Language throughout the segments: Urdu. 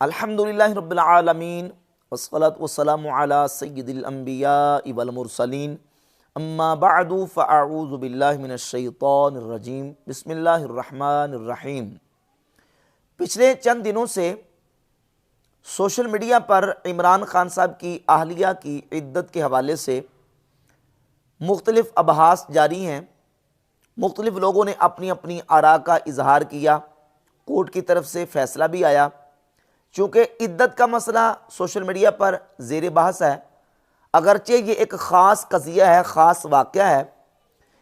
الحمدللہ رب العالمین والصلاة والسلام علی سید الانبیاء والمرسلین اما بعد فاعوذ باللہ من الشیطان الرجیم بسم اللہ الرحمن الرحیم۔ پچھلے چند دنوں سے سوشل میڈیا پر عمران خان صاحب کی اہلیہ کی عدت کے حوالے سے مختلف ابحاث جاری ہیں۔ مختلف لوگوں نے اپنی اپنی آراء کا اظہار کیا، کورٹ کی طرف سے فیصلہ بھی آیا۔ چونکہ عدت کا مسئلہ سوشل میڈیا پر زیر بحث ہے، اگرچہ یہ ایک خاص قضیہ ہے، خاص واقعہ ہے،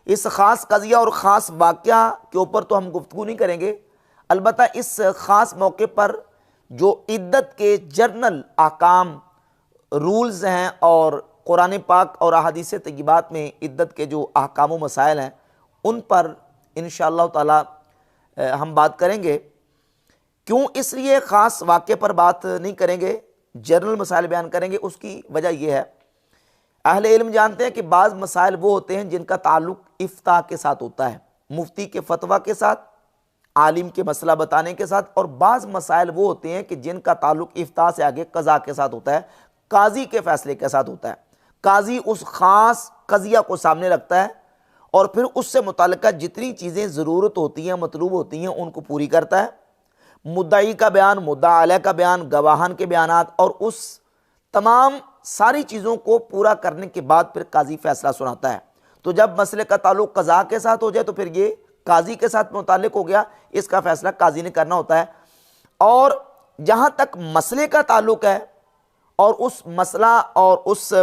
اس خاص قضیہ اور خاص واقعہ کے اوپر تو ہم گفتگو نہیں کریں گے، البتہ اس خاص موقع پر جو عدت کے جرنل احکام رولز ہیں اور قرآن پاک اور احادیث طیبات میں عدت کے جو احکام و مسائل ہیں ان پر انشاءاللہ تعالی ہم بات کریں گے۔ کیوں اس لیے خاص واقعے پر بات نہیں کریں گے، جنرل مسائل بیان کریں گے؟ اس کی وجہ یہ ہے، اہل علم جانتے ہیں کہ بعض مسائل وہ ہوتے ہیں جن کا تعلق افتاء کے ساتھ ہوتا ہے، مفتی کے فتویٰ کے ساتھ، عالم کے مسئلہ بتانے کے ساتھ، اور بعض مسائل وہ ہوتے ہیں کہ جن کا تعلق افتاء سے آگے قضاء کے ساتھ ہوتا ہے، قاضی کے فیصلے کے ساتھ ہوتا ہے۔ قاضی اس خاص قضیہ کو سامنے رکھتا ہے اور پھر اس سے متعلقہ جتنی چیزیں ضرورت ہوتی ہیں، مطلوب ہوتی ہیں، ان کو پوری کرتا ہے۔ مدعی کا بیان، مدعا علیہ کا بیان، گواہان کے بیانات اور اس تمام ساری چیزوں کو پورا کرنے کے بعد پھر قاضی فیصلہ سناتا ہے۔ تو جب مسئلے کا تعلق قضاء کے ساتھ ہو جائے تو پھر یہ قاضی کے ساتھ متعلق ہو گیا، اس کا فیصلہ قاضی نے کرنا ہوتا ہے۔ اور جہاں تک مسئلے کا تعلق ہے اور اس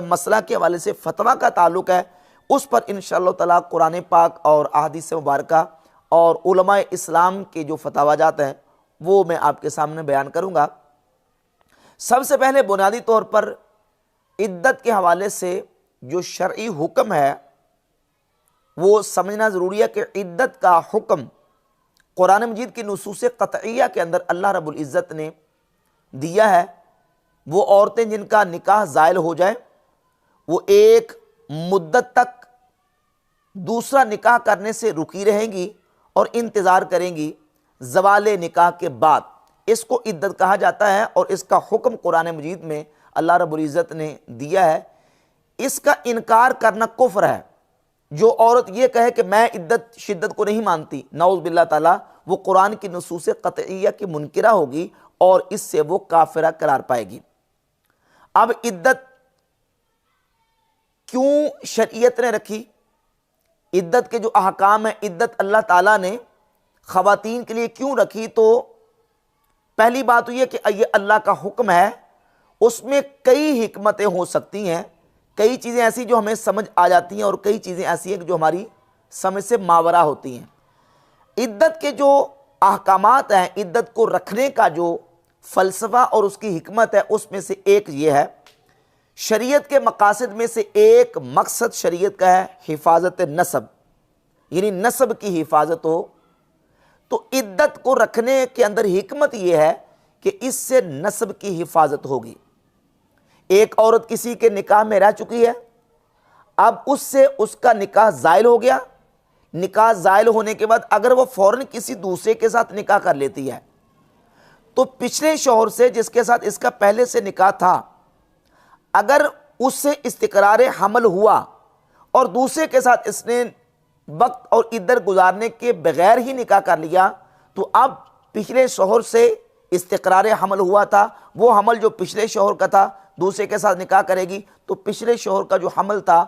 مسئلہ کے حوالے سے فتویٰ کا تعلق ہے، اس پر انشاءاللہ تعالی قرآن پاک اور احادیث مبارکہ اور علماء اسلام کے جو فتاوی جات ہیں وہ میں آپ کے سامنے بیان کروں گا۔ سب سے پہلے بنیادی طور پر عدت کے حوالے سے جو شرعی حکم ہے وہ سمجھنا ضروری ہے کہ عدت کا حکم قرآن مجید کی نصوص قطعیہ کے اندر اللہ رب العزت نے دیا ہے۔ وہ عورتیں جن کا نکاح زائل ہو جائے وہ ایک مدت تک دوسرا نکاح کرنے سے رکی رہیں گی اور انتظار کریں گی زوال نکاح کے بعد، اس کو عدت کہا جاتا ہے اور اس کا حکم قرآن مجید میں اللہ رب العزت نے دیا ہے۔ اس کا انکار کرنا کفر ہے۔ جو عورت یہ کہے کہ میں عدت شدت کو نہیں مانتی، نعوذ باللہ تعالی، وہ قرآن کی نصوص قطعیہ کی منکرہ ہوگی اور اس سے وہ کافرہ قرار پائے گی۔ اب عدت کیوں شریعت نے رکھی؟ عدت کے جو احکام ہیں، عدت اللہ تعالیٰ نے خواتین کے لیے کیوں رکھی؟ تو پہلی بات تو یہ کہ یہ اللہ کا حکم ہے، اس میں کئی حکمتیں ہو سکتی ہیں، کئی چیزیں ایسی جو ہمیں سمجھ آ جاتی ہیں اور کئی چیزیں ایسی ہیں جو ہماری سمجھ سے ماورا ہوتی ہیں۔ عدت کے جو احکامات ہیں، عدت کو رکھنے کا جو فلسفہ اور اس کی حکمت ہے، اس میں سے ایک یہ ہے، شریعت کے مقاصد میں سے ایک مقصد شریعت کا ہے حفاظت نسب، یعنی نسب کی حفاظت ہو۔ تو عدت کو رکھنے کے اندر حکمت یہ ہے کہ اس سے نسب کی حفاظت ہوگی۔ ایک عورت کسی کے نکاح میں رہ چکی ہے، اب اس سے اس کا نکاح زائل ہو گیا، نکاح زائل ہونے کے بعد اگر وہ فوراً کسی دوسرے کے ساتھ نکاح کر لیتی ہے تو پچھلے شوہر سے جس کے ساتھ اس کا پہلے سے نکاح تھا، اگر اس سے استقرار حمل ہوا اور دوسرے کے ساتھ اس نے وقت اور عدت گزارنے کے بغیر ہی نکاح کر لیا تو اب پچھلے شوہر سے استقرار حمل ہوا تھا، وہ حمل جو پچھلے شوہر کا تھا دوسرے کے ساتھ نکاح کرے گی تو پچھلے شوہر کا جو حمل تھا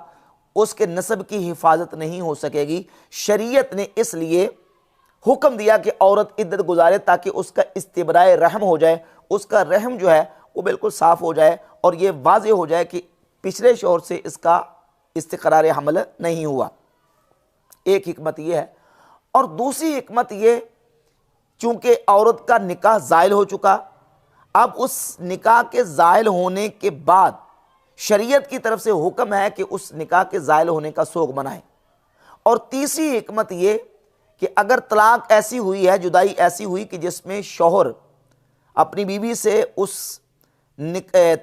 اس کے نسب کی حفاظت نہیں ہو سکے گی۔ شریعت نے اس لیے حکم دیا کہ عورت عدت گزارے تاکہ اس کا استبراء رحم ہو جائے، اس کا رحم جو ہے وہ بالکل صاف ہو جائے اور یہ واضح ہو جائے کہ پچھلے شوہر سے اس کا استقرار حمل نہیں ہوا۔ ایک حکمت یہ ہے، اور دوسری حکمت یہ، چونکہ عورت کا نکاح زائل ہو چکا، اب اس نکاح کے زائل ہونے کے بعد شریعت کی طرف سے حکم ہے کہ اس نکاح کے زائل ہونے کا سوگ منائے۔ اور تیسری حکمت یہ کہ اگر طلاق ایسی ہوئی ہے، جدائی ایسی ہوئی کہ جس میں شوہر اپنی بیوی سے اس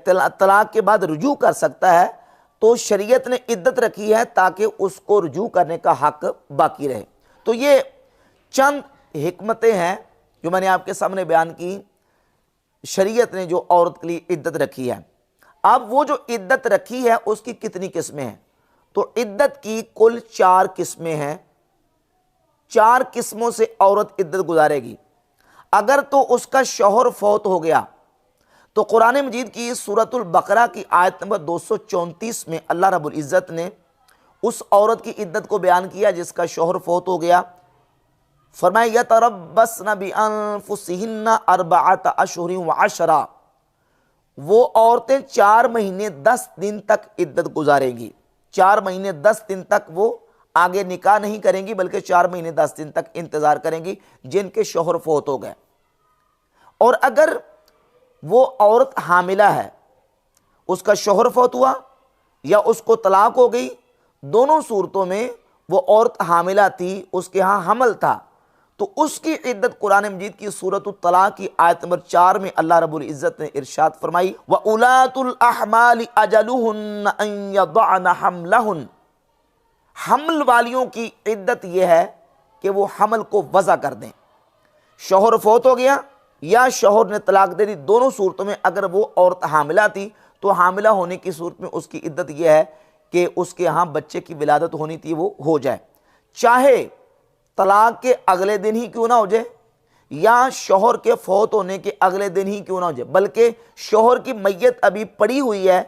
طلاق کے بعد رجوع کر سکتا ہے تو شریعت نے عدت رکھی ہے تاکہ اس کو رجوع کرنے کا حق باقی رہے۔ تو یہ چند حکمتیں ہیں جو میں نے آپ کے سامنے بیان کی۔ شریعت نے جو عورت کے لیے عدت رکھی ہے۔ اب وہ جو عدت رکھی ہے اس کی کتنی قسمیں ہیں؟ تو عدت کی کل 4 قسمیں ہیں۔ 4 قسموں سے عورت عدت گزارے گی۔ اگر تو اس کا شوہر فوت ہو گیا تو قرآن مجید کی سورۃ البقرہ کی آیت نمبر 234 میں اللہ رب العزت نے اس عورت کی عدت کو بیان کیا جس کا شوہر فوت ہو گیا۔ فرمایا یتربصن بانفسہن 4 اشہر و10، وہ عورتیں 4 مہینے 10 دن تک عدت گزاریں گی۔ 4 مہینے 10 دن تک وہ آگے نکاح نہیں کریں گی، بلکہ 4 مہینے 10 دن تک انتظار کریں گی جن کے شوہر فوت ہو گئے۔ اور اگر وہ عورت حاملہ ہے، اس کا شوہر فوت ہوا یا اس کو طلاق ہو گئی، دونوں صورتوں میں وہ عورت حاملہ تھی، اس کے ہاں حمل تھا، تو اس کی عدت قرآن مجید کی سورۃ الطلاق کی آیت نمبر 4 میں اللہ رب العزت نے ارشاد فرمائی وَأُولَاتُ الْأَحْمَالِ أَجَلُهُنَّ أَن يَضَعْنَ حَمْلَهُنَّ، حمل والیوں کی عدت یہ ہے کہ وہ حمل کو وضع کر دیں۔ شوہر فوت ہو گیا یا شوہر نے طلاق دے دی، دونوں صورتوں میں اگر وہ عورت حاملہ تھی تو حاملہ ہونے کی صورت میں اس کی عدت یہ ہے کہ اس کے ہاں بچے کی ولادت ہونی تھی وہ ہو جائے، چاہے طلاق کے اگلے دن ہی کیوں نہ ہو جائے یا شوہر کے فوت ہونے کے اگلے دن ہی کیوں نہ ہو جائے، بلکہ شوہر کی میت ابھی پڑی ہوئی ہے،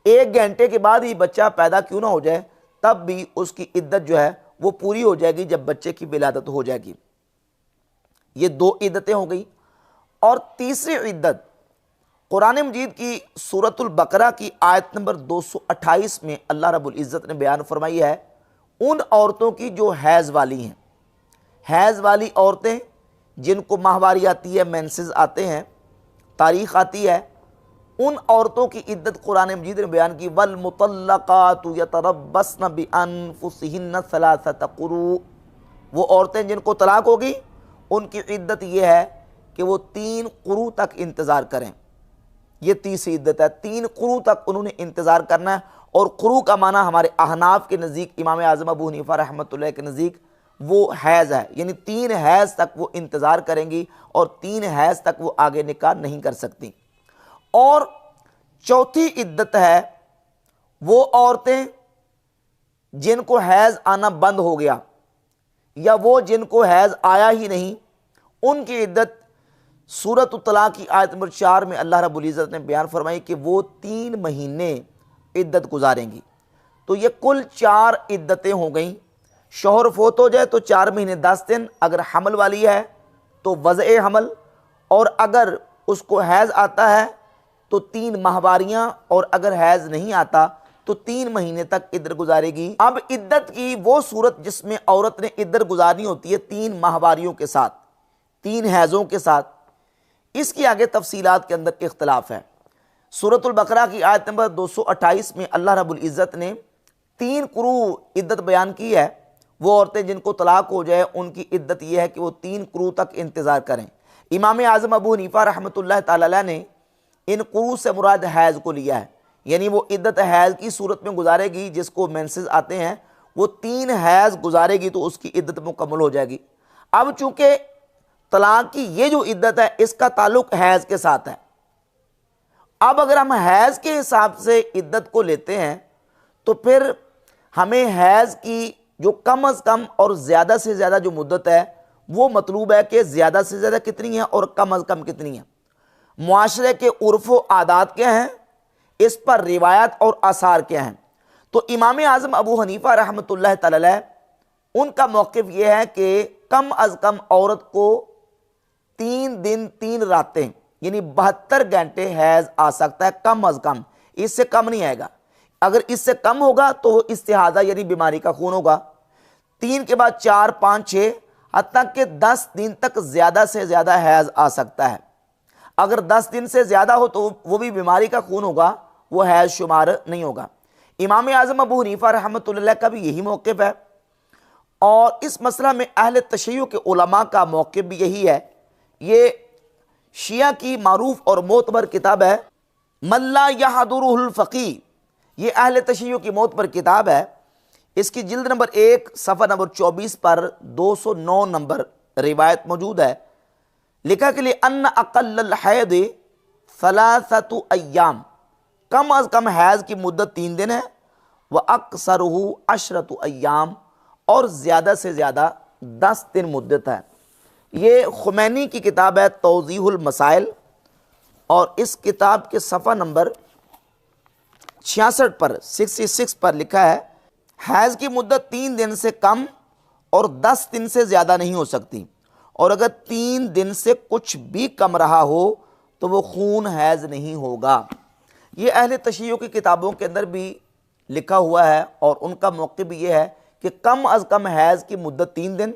1 گھنٹے کے بعد ہی بچہ پیدا کیوں نہ ہو جائے، تب بھی اس کی عدت جو ہے وہ پوری ہو جائے گی جب بچے کی ولادت ہو جائے گی۔ یہ 2 عدتیں ہو گئی۔ اور تیسری عدت قرآن مجید کی سورۃ البقرہ کی آیت نمبر 228 میں اللہ رب العزت نے بیان فرمائی ہے ان عورتوں کی جو حیض والی ہیں۔ حیض والی عورتیں جن کو ماہواری آتی ہے، مینسز آتے ہیں، تاریخ آتی ہے، ان عورتوں کی عدت قرآن مجید نے بیان کی وَالْمُطَلَّقَاتُ يَتَرَبَّصْنَ بِأَنفُسِهِنَّ 3 قُرُوء، وہ عورتیں جن کو طلاق ہوگی ان کی عدت یہ ہے کہ وہ 3 قروء تک انتظار کریں۔ یہ تیسری عدت ہے، 3 قروء تک انہوں نے انتظار کرنا ہے۔ اور قروء کا معنی ہمارے احناف کے نزدیک، امام اعظم ابو حنیفہ رحمۃ اللہ کے نزدیک وہ حیض ہے، یعنی 3 حیض تک وہ انتظار کریں گی اور 3 حیض تک وہ آگے نکاح نہیں کر سکتی۔ اور چوتھی عدت ہے وہ عورتیں جن کو حیض آنا بند ہو گیا یا وہ جن کو حیض آیا ہی نہیں، ان کی عدت سورۃ الطلاق کی آیت نمبر 4 میں اللہ رب العزت نے بیان فرمائی کہ وہ 3 مہینے عدت گزاریں گی۔ تو یہ کل 4 عدتیں ہو گئیں۔ شوہر فوت ہو جائے تو 4 مہینے 10 دن، اگر حمل والی ہے تو وضع حمل، اور اگر اس کو حیض آتا ہے تو 3 ماہواریاں، اور اگر حیض نہیں آتا تو 3 مہینے تک عدت گزارے گی۔ اب عدت کی وہ صورت جس میں عورت نے عدت گزارنی ہوتی ہے 3 ماہواریوں کے ساتھ، 3 حیضوں کے ساتھ، اس کی آگے تفصیلات کے اندر اختلاف ہے۔ سورۃ البقرہ کی آیت نمبر 228 میں اللہ رب العزت نے 3 قروء عدت بیان کی ہے۔ وہ عورتیں جن کو طلاق ہو جائے ان کی عدت یہ ہے کہ وہ 3 قروء تک انتظار کریں۔ امام اعظم ابو حنیفہ رحمۃ اللہ تعالی علیہ نے ان قروء سے مراد حیض کو لیا ہے، یعنی وہ عدت حیض کی صورت میں گزارے گی، جس کو مینسز آتے ہیں وہ 3 حیض گزارے گی تو اس کی عدت مکمل ہو جائے گی۔ اب چونکہ طلاق کی یہ جو عدت ہے اس کا تعلق حیض کے ساتھ ہے، اب اگر ہم حیض کے حساب سے عدت کو لیتے ہیں تو پھر ہمیں حیض کی جو کم از کم اور زیادہ سے زیادہ جو مدت ہے وہ مطلوب ہے کہ زیادہ سے زیادہ کتنی ہے اور کم از کم کتنی ہے، معاشرے کے عرف و عادات کیا ہیں، اس پر روایات اور آثار کیا ہیں۔ تو امام اعظم ابو حنیفہ رحمۃ اللہ تعالی علیہ ان کا موقف یہ ہے کہ کم از کم عورت کو 3 دن 3 راتیں یعنی 72 گھنٹے حیض آ سکتا ہے، کم از کم، اس سے کم نہیں آئے گا۔ اگر اس سے کم ہوگا تو وہ استحاضہ یعنی بیماری کا خون ہوگا۔ 3 کے بعد 4 5 6 حتیٰ کہ 10 دن تک زیادہ سے زیادہ حیض آ سکتا ہے۔ اگر 10 دن سے زیادہ ہو تو وہ بھی بیماری کا خون ہوگا، وہ حیض شمار نہیں ہوگا۔ امام اعظم ابو حنیفہ رحمۃ اللہ کا بھی یہی موقف ہے، اور اس مسئلہ میں اہل تشیع کے علماء کا موقف بھی یہی ہے۔ یہ شیعہ کی معروف اور معتبر کتاب ہے من لا یحضرہ الفقیہ، یہ اہل تشیع کی معتبر کتاب ہے۔ اس کی جلد نمبر 1 صفحہ نمبر 24 پر 209 نمبر روایت موجود ہے، لکھا کہ لِأَنَّ أَقَلَّ الْحَيْضِ ثَلَاثَةُ أَيَّامٍ، کم از کم حیض کی مدت 3 دن ہے، وَأَقْصَرُهُ 10 أَيَّامٍ، اور زیادہ سے زیادہ 10 دن مدت ہے۔ یہ خمینی کی کتاب ہے توضیح المسائل، اور اس کتاب کے صفحہ نمبر 66 پر 66 پر لکھا ہے حیض کی مدت 3 دن سے کم اور 10 دن سے زیادہ نہیں ہو سکتی، اور اگر 3 دن سے کچھ بھی کم رہا ہو تو وہ خون حیض نہیں ہوگا۔ یہ اہل تشیع کی کتابوں کے اندر بھی لکھا ہوا ہے، اور ان کا موقع بھی یہ ہے کہ کم از کم حیض کی مدت 3 دن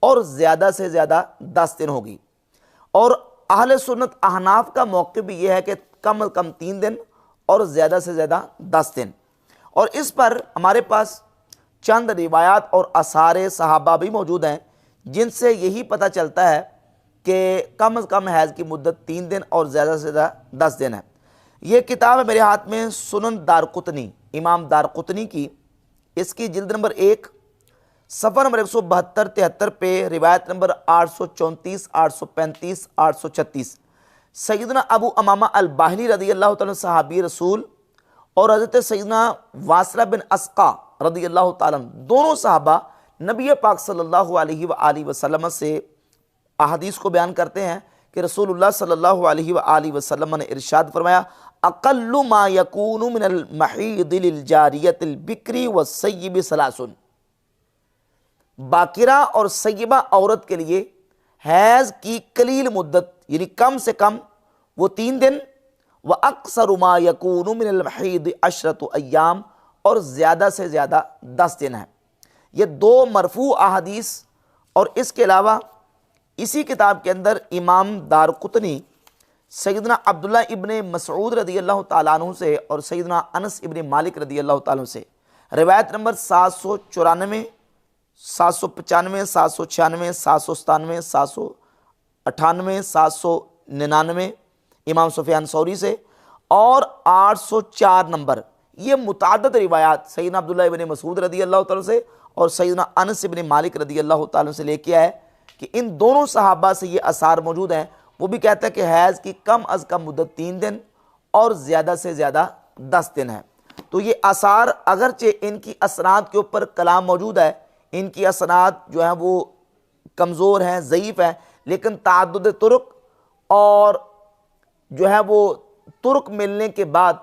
اور زیادہ سے زیادہ 10 دن ہوگی، اور اہل سنت احناف کا موقع بھی یہ ہے کہ کم از کم 3 دن اور زیادہ سے زیادہ 10 دن۔ اور اس پر ہمارے پاس چند روایات اور آثار صحابہ بھی موجود ہیں جن سے یہی پتہ چلتا ہے کہ کم از کم حیض کی مدت 3 دن اور زیادہ سے زیادہ 10 دن ہے۔ یہ کتاب ہے میرے ہاتھ میں، سنن دارقطنی، امام دارقطنی کی، اس کی جلد نمبر 1 صفحہ نمبر 172-73 پہ روایت نمبر 834، 835، 836، سیدنا ابو امامہ الباہلی رضی اللہ تعالیٰ صحابی رسول اور حضرت سیدنا واصلہ بن اسقا رضی اللہ تعالیٰ دونوں صحابہ نبی پاک صلی اللہ علیہ وآلہ وسلم سے احادیث کو بیان کرتے ہیں کہ رسول اللہ صلی اللہ علیہ وآلہ وسلم نے ارشاد فرمایا اقل ما یکون من المحیض للجاریۃ البکری والسیب 3، باکرہ اور سیبہ عورت کے لیے حیض کی قلیل مدت یعنی کم سے کم وہ 3 دن، وَأَقْصَرُ مَا يَكُونُ مِنَ الْمَحِيضِ 10 أَيَّامٍ، اور زیادہ سے زیادہ 10 دن ہے۔ یہ 2 مرفوع احادیث، اور اس کے علاوہ اسی کتاب کے اندر امام دارقطنی سیدنا عبداللہ ابن مسعود رضی اللہ تعالیٰ عنہ سے اور سیدنا انس ابن مالک رضی اللہ تعالیٰ عنہ سے روایت نمبر 794، 795، 796، 797، 798، 799 امام سفیان ثوری سے، اور 804 نمبر، یہ متعدد روایات سیدنا عبداللہ ابن مسعود رضی اللہ تعالیٰ سے اور سیدنا انس ابن مالک رضی اللہ تعالیٰ سے لے کے آئے کہ ان دونوں صحابہ سے یہ آثار موجود ہیں۔ وہ بھی کہتا ہے کہ حیض کی کم از کم مدت 3 دن اور زیادہ سے زیادہ 10 دن ہے۔ تو یہ آثار اگرچہ ان کی اسناد کے اوپر کلام موجود ہے، ان کی اسناد جو ہیں وہ کمزور ہیں، ضعیف ہیں، لیکن تعدد طرق اور جو ہے وہ ترک ملنے کے بعد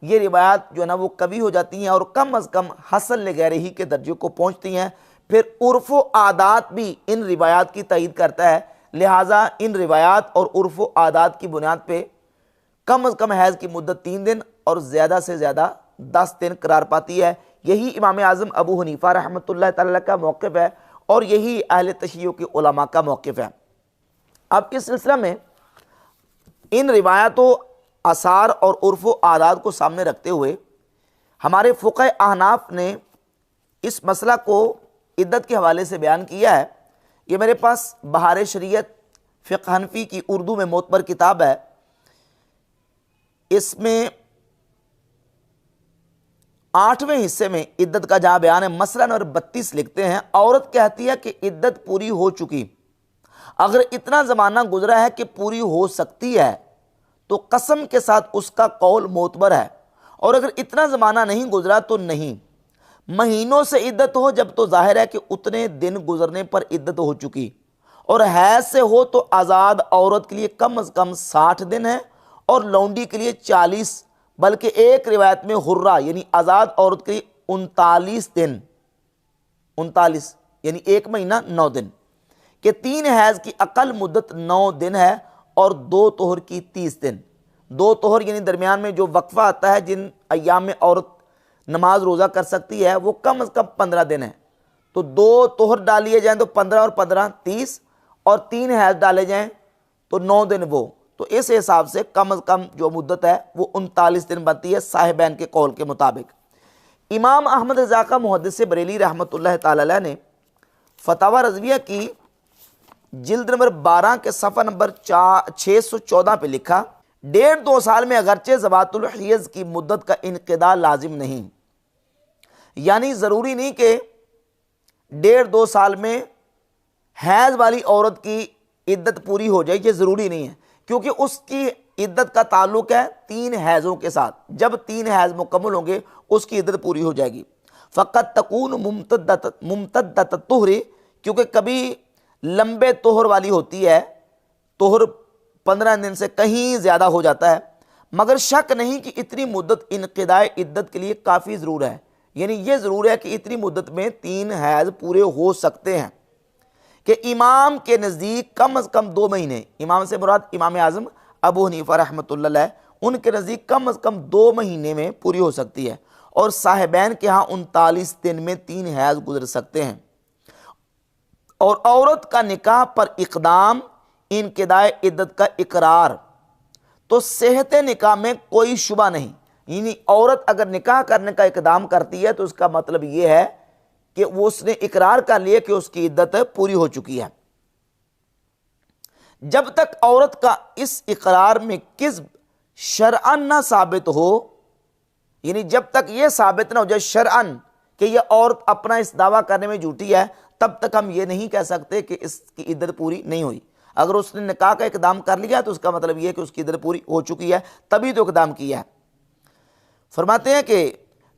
یہ روایات جو ہے نا وہ قوی ہو جاتی ہیں اور کم از کم حسن لغیرہ کے درجے کو پہنچتی ہیں۔ پھر عرف و عادات بھی ان روایات کی تائید کرتا ہے، لہٰذا ان روایات اور عرف و عادات کی بنیاد پہ کم از کم حیض کی مدت 3 دن اور زیادہ سے زیادہ 10 دن قرار پاتی ہے۔ یہی امام اعظم ابو حنیفہ رحمۃ اللہ تعالیٰ کا موقف ہے، اور یہی اہل تشیع کے علماء کا موقف ہے۔ اب اس سلسلہ میں ان روایتوں، آثار اور عرف و عادات کو سامنے رکھتے ہوئے ہمارے فقہ احناف نے اس مسئلہ کو عدت کے حوالے سے بیان کیا ہے۔ یہ میرے پاس بہار شریعت فقہ حنفی کی اردو میں معتبر کتاب ہے، اس میں 8ویں حصے میں عدت کا جہاں بیان ہے، مسئلہ نمبر 32 لکھتے ہیں، عورت کہتی ہے کہ عدت پوری ہو چکی، اگر اتنا زمانہ گزرا ہے کہ پوری ہو سکتی ہے تو قسم کے ساتھ اس کا قول معتبر ہے، اور اگر اتنا زمانہ نہیں گزرا تو نہیں۔ مہینوں سے عدت ہو جب تو ظاہر ہے کہ اتنے دن گزرنے پر عدت ہو چکی، اور حیض سے ہو تو آزاد عورت کے لیے کم از کم 60 دن ہے اور لونڈی کے لیے 40، بلکہ ایک روایت میں حرہ یعنی آزاد عورت کے لیے 39 دن، 39 یعنی 1 مہینہ 9 دن، کہ 3 حیض کی اقل مدت 9 دن ہے اور 2 طہر کی 30 دن۔ 2 طہر یعنی درمیان میں جو وقفہ آتا ہے، جن ایام میں عورت نماز روزہ کر سکتی ہے، وہ کم از کم 15 دن ہے، تو 2 طہر ڈالیے جائیں تو 15 اور 15 30، اور 3 حیض ڈالے جائیں تو 9 دن، وہ تو اس حساب سے کم از کم جو مدت ہے وہ 39 دن بنتی ہے صاحبین کے قول کے مطابق۔ امام احمد رضا کا محدث بریلی رحمۃ اللہ تعالی علیہ نے فتاوی رضویہ کی جلد نمبر 12 کے صفحہ نمبر 614 پہ لکھا، 1.5-2 سال میں اگرچہ ذوات الحیض کی مدت کا انقضاء لازم نہیں، یعنی ضروری نہیں کہ 1.5-2 سال میں حیض والی عورت کی عدت پوری ہو جائے یہ ضروری نہیں ہے، کیونکہ اس کی عدت کا تعلق ہے 3 حیضوں کے ساتھ۔ جب 3 حیض مکمل ہوں گے اس کی عدت پوری ہو جائے گی۔ فقط تکون ممتدۃ الطہر، کیونکہ کبھی لمبے طہر والی ہوتی ہے، طہر 15 دن سے کہیں زیادہ ہو جاتا ہے، مگر شک نہیں کہ اتنی مدت انقضاء عدت کے لیے کافی ضرور ہے، یعنی یہ ضرور ہے کہ اتنی مدت میں 3 حیض پورے ہو سکتے ہیں، کہ امام کے نزدیک کم از کم 2 مہینے، امام سے مراد امام اعظم ابو حنیفہ رحمۃ اللہ علیہ، ان کے نزدیک کم از کم 2 مہینے میں پوری ہو سکتی ہے، اور صاحبین کے ہاں 39 دن میں 3 حیض گزر سکتے ہیں۔ اور عورت کا نکاح پر اقدام انقضاء عدت کا اقرار، تو صحت نکاح میں کوئی شبہ نہیں، یعنی عورت اگر نکاح کرنے کا اقدام کرتی ہے تو اس کا مطلب یہ ہے کہ وہ اس نے اقرار کر لیا کہ اس کی عدت پوری ہو چکی ہے۔ جب تک عورت کا اس اقرار میں کذب شرعاً نہ ثابت ہو، یعنی جب تک یہ ثابت نہ ہو جائے شرعاً کہ یہ عورت اپنا اس دعویٰ کرنے میں جھوٹی ہے، تب تک ہم یہ نہیں کہہ سکتے کہ اس کی عدت پوری نہیں ہوئی۔ اگر اس نے نکاح کا اقدام کر لیا تو اس کا مطلب یہ ہے کہ اس کی عدت پوری ہو چکی ہے، تبھی تو اقدام کیا ہے۔ فرماتے ہیں کہ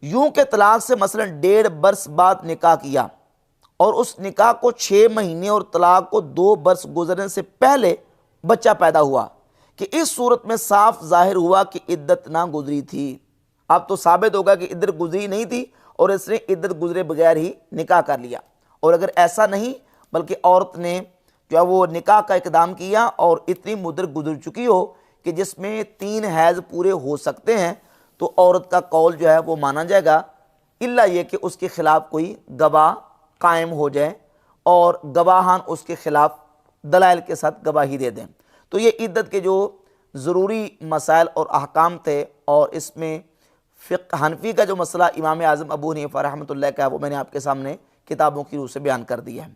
یوں کہ طلاق سے مثلا 1.5 برس بعد نکاح کیا اور اس نکاح کو 6 مہینے اور طلاق کو 2 برس گزرنے سے پہلے بچہ پیدا ہوا، کہ اس صورت میں صاف ظاہر ہوا کہ عدت نہ گزری تھی۔ اب تو ثابت ہوگا کہ عدت گزری نہیں تھی اور اس نے عدت گزرے بغیر ہی نکاح کر لیا۔ اور اگر ایسا نہیں بلکہ عورت نے جو ہے وہ نکاح کا اقدام کیا اور اتنی مدت گزر چکی ہو کہ جس میں 3 حیض پورے ہو سکتے ہیں، تو عورت کا قول جو ہے وہ مانا جائے گا، الا یہ کہ اس کے خلاف کوئی گواہ قائم ہو جائے اور گواہان اس کے خلاف دلائل کے ساتھ گواہی دے دیں۔ تو یہ عدت کے جو ضروری مسائل اور احکام تھے، اور اس میں فقہ حنفی کا جو مسئلہ امام اعظم ابو حنیفہ رحمۃ اللہ کا ہے وہ میں نے آپ کے سامنے کتابوں کی روح سے بیان کر دیا ہے۔